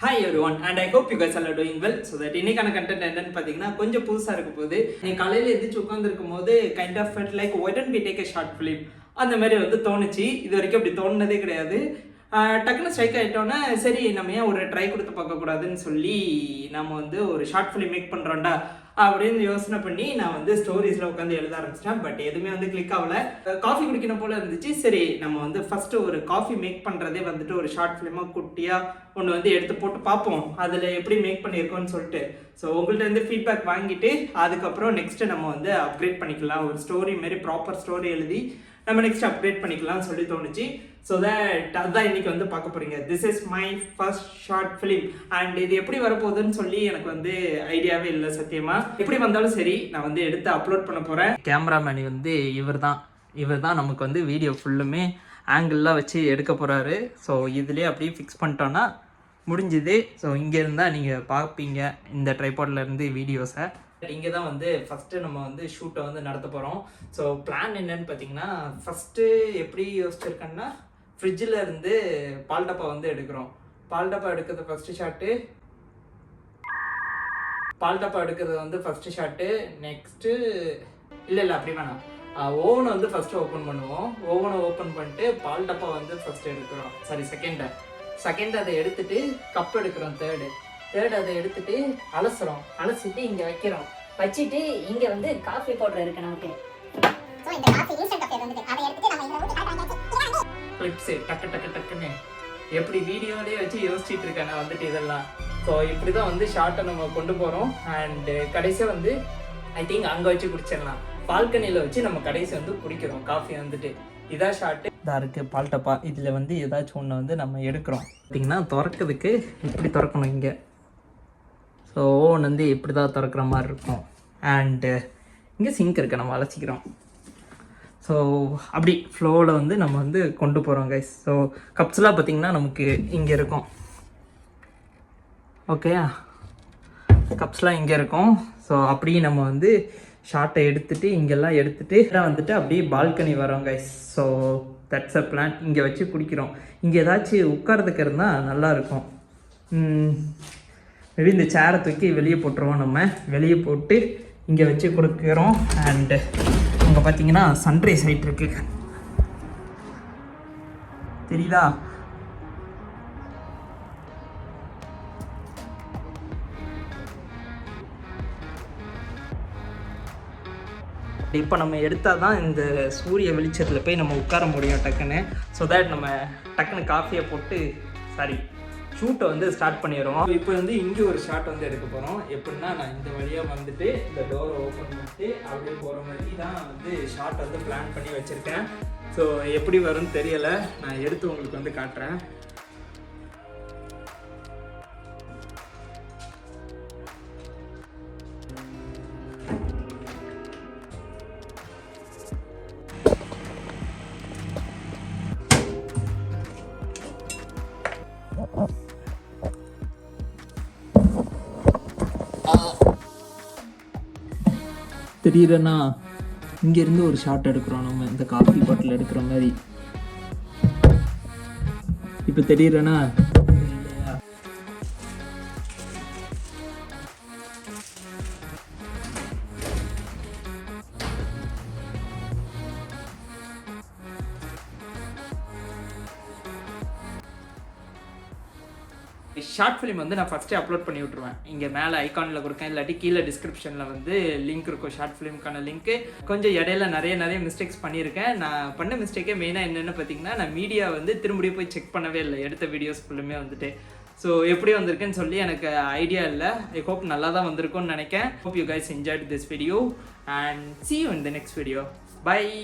Hi everyone and I hope you guys are doing well. So that இன்னைக்கான content என்னன்னு பார்த்தீங்கன்னா கொஞ்சம் புதுசாக இருக்க போகுது. நீ காலையில் எந்திரிச்சு உட்காந்துருக்கும் போது kind of felt like why don't we take a short film அந்த மாதிரி வந்து தோணுச்சு. இது வரைக்கும் அப்படி தோணுனதே கிடையாது. டக்குன்னு ஸ்ட்ரைக் ஆகிட்டோன்னே சரி நம்ம ஏன் ஒரு ட்ரை கொடுத்து பார்க்கக்கூடாதுன்னு சொல்லி நம்ம வந்து ஒரு ஷார்ட் ஃபிலிம் மேக் பண்ணுறோம்டா அப்படின்னு யோசனை பண்ணி நான் வந்து ஸ்டோரிஸில் உட்காந்து எழுத ஆரம்பிச்சிட்டேன். பட் எதுவுமே வந்து கிளிக் ஆகல. காஃபி குடிக்கணும் போல இருந்துச்சு. சரி நம்ம வந்து ஃபஸ்ட்டு ஒரு காஃபி மேக் பண்ணுறதே வந்துட்டு ஒரு ஷார்ட் ஃபிலிமாக குட்டியாக ஒன்று வந்து எடுத்து போட்டு பார்ப்போம் அதில் எப்படி மேக் பண்ணியிருக்கோன்னு சொல்லிட்டு. ஸோ உங்கள்கிட்ட வந்து ஃபீட்பேக் வாங்கிட்டு அதுக்கப்புறம் நெக்ஸ்ட்டு நம்ம வந்து அப்கிரேட் பண்ணிக்கலாம். ஒரு ஸ்டோரி மாரி ப்ராப்பர் ஸ்டோரி எழுதி நம்ம நெக்ஸ்ட் அப்டேட் பண்ணிக்கலாம்னு சொல்லி தோணுச்சு. ஸோ தட் அதுதான் இன்றைக்கி வந்து பார்க்க போகிறீங்க. This is my first short film and இது எப்படி வரப்போகுதுன்னு சொல்லி எனக்கு வந்து ஐடியாவே இல்லை சத்தியமாக. எப்படி வந்தாலும் சரி நான் வந்து எடுத்து அப்லோட் பண்ண போகிறேன். கேமராமேன் வந்து இவர் தான் நமக்கு வந்து வீடியோ ஃபுல்லுமே ஆங்கிள்லாம் வச்சு எடுக்க போகிறாரு. ஸோ இதுலேயே அப்படியே ஃபிக்ஸ் பண்ணிட்டோன்னா முடிஞ்சுது. ஸோ இங்கே இருந்தால் நீங்கள் பார்ப்பீங்க இந்த ட்ரைபாட்ல இருந்து வீடியோஸை. இங்கே தான் வந்து ஃபஸ்ட்டு நம்ம வந்து ஷூட்டை வந்து நடத்த போகிறோம். ஸோ பிளான் என்னன்னு பார்த்தீங்கன்னா ஃபஸ்ட்டு எப்படி யோசிச்சிருக்கேன்னா ஃப்ரிட்ஜில் இருந்து பால் டப்பா வந்து எடுக்கிறோம். பால் டப்பா எடுக்கிறது ஃபஸ்ட்டு ஷாட்டு. பால் டப்பா எடுக்கிறது வந்து ஃபஸ்ட்டு ஷாட்டு. நெக்ஸ்ட்டு இல்லை அப்படி வேணாம், ஓவனை வந்து ஃபஸ்ட்டு ஓப்பன் பண்ணுவோம். ஓவனை ஓப்பன் பண்ணிட்டு பால் டப்பா வந்து ஃபஸ்ட்டு எடுக்கிறோம். சாரி செகண்ட் அதை எடுத்துட்டு கப் எடுக்கிறோம். தேர்ட் அதை எடுத்துட்டு அலசிட்டு இங்கே வைக்கிறோம். வச்சுட்டு இங்கே வந்து காஃபி பவுடர் இருக்கு நமக்கு. சோ இந்த காஃபி இன்ஸ்டன்ட் காஃபி வந்து அதை எடுத்து நம்ம இங்க ஊத்தி காட்டுறாங்க. கிளிப்ஸ் டக்குன்னு எப்படி வீடியோலயே வச்சு யோசிச்சுட்டு இருக்கேன் நான் வந்துட்டு இதெல்லாம். ஸோ இப்படி தான் வந்து ஷார்ட்டை நம்ம கொண்டு போகிறோம். அண்டு கடைசியாக வந்து ஐ திங்க் அங்கே வச்சு குடிச்சிடலாம். பால்கனியில் வச்சு நம்ம கடைசி வந்து குடிக்கிறோம் காஃபி வந்துட்டு. இதான் ஷார்ட்டு இதாக இருக்குது பால் டப்பா. இதில் வந்து ஏதாச்சும் ஒன்று வந்து நம்ம எடுக்கிறோம். பார்த்திங்கன்னா திறக்கிறதுக்கு இப்படி திறக்கணும் இங்கே. ஸோ ஓவன் வந்து இப்படி தான் திறக்கிற மாதிரி இருக்கும். அண்டு இங்கே சிங்க் இருக்குது, நம்ம அலசிக்கிறோம். ஸோ அப்படி ஃப்ளோவில் வந்து நம்ம வந்து கொண்டு போகிறோம் கைஸ். ஸோ கப்ஸ்லாம் பார்த்திங்கன்னா நமக்கு இங்கே இருக்கும். ஓகே, கப்ஸ்லாம் இங்கே இருக்கும். ஸோ அப்படியே நம்ம வந்து ஷார்ட்டை எடுத்துகிட்டு இங்கெல்லாம் எடுத்துகிட்டு வந்துட்டு அப்படியே பால்கனி வரோம் guys. So that's a plan. இங்கே வச்சு குடிக்கிறோம். இங்கே ஏதாச்சும் உட்காரதுக்கு இருந்தால் நல்லாயிருக்கும். மேபி இந்த சேரை தூக்கி வெளியே போட்டுருவோம். நம்ம வெளியே போட்டு இங்கே வச்சு கொடுக்குறோம். அண்டு அங்கே பார்த்தீங்கன்னா சன்ரைஸ் ஆகிட்டு இருக்கு, தெரியுதா? இப்போ நம்ம எடுத்தால் தான் இந்த சூரிய வெளிச்சத்தில் போய் நம்ம உட்கார முடியும் டக்குன்னு. ஸோ தேட் நம்ம டக்குன்னு காஃபியை போட்டு ஷூட்டை வந்து ஸ்டார்ட் பண்ணிடுவோம். இப்போ வந்து இங்கே ஒரு ஷாட் வந்து எடுக்க போகிறோம். எப்படின்னா நான் இந்த வழியாக வந்துட்டு இந்த டோரை ஓப்பன் பண்ணிட்டு அப்படியே போகிற மாதிரி தான் வந்து ஷாட் வந்து பிளான் பண்ணி வச்சுருக்கேன். ஸோ எப்படி வரும்னு தெரியலை, நான் எடுத்து உங்களுக்கு வந்து காட்டுறேன். தெரியுறேன்னா இங்கேருந்து ஒரு ஷாட் எடுக்கிறோம் நம்ம இந்த காஃபி பாட்டில் எடுக்கிற மாதிரி. இப்போ தெரியுறேன்னா ஷார்ட் ஃபிலிம் வந்து நான் ஃபஸ்ட்டே அப்லோட் பண்ணி விட்ருவேன். இங்கே மேலே ஐக்கானில் கொடுக்கேன், இல்லாட்டி கீழே டிஸ்கிரிப்ஷனில் வந்து லிங்க் இருக்கும் ஷார்ட் ஃபிலிமுக்கான லிங்க்கு. கொஞ்சம் இடையில நிறைய மிஸ்டேக்ஸ் பண்ணியிருக்கேன். நான் பண்ண மிஸ்டேக்கே மெயினாக என்னென்னு பார்த்தீங்கன்னா நான் மீடியா வந்து திரும்படியும் போய் செக் பண்ணவே இல்லை எடுத்த வீடியோஸ் ஃபுல்லுமே வந்துட்டு. ஸோ எப்படி வந்திருக்குன்னு சொல்லி எனக்கு ஐடியா இல்லை. ஐ ஹோப் நல்லா தான் வந்திருக்கும்னு நினைக்கிறேன். Hope you guys enjoyed this video and see you in the next video. Bye.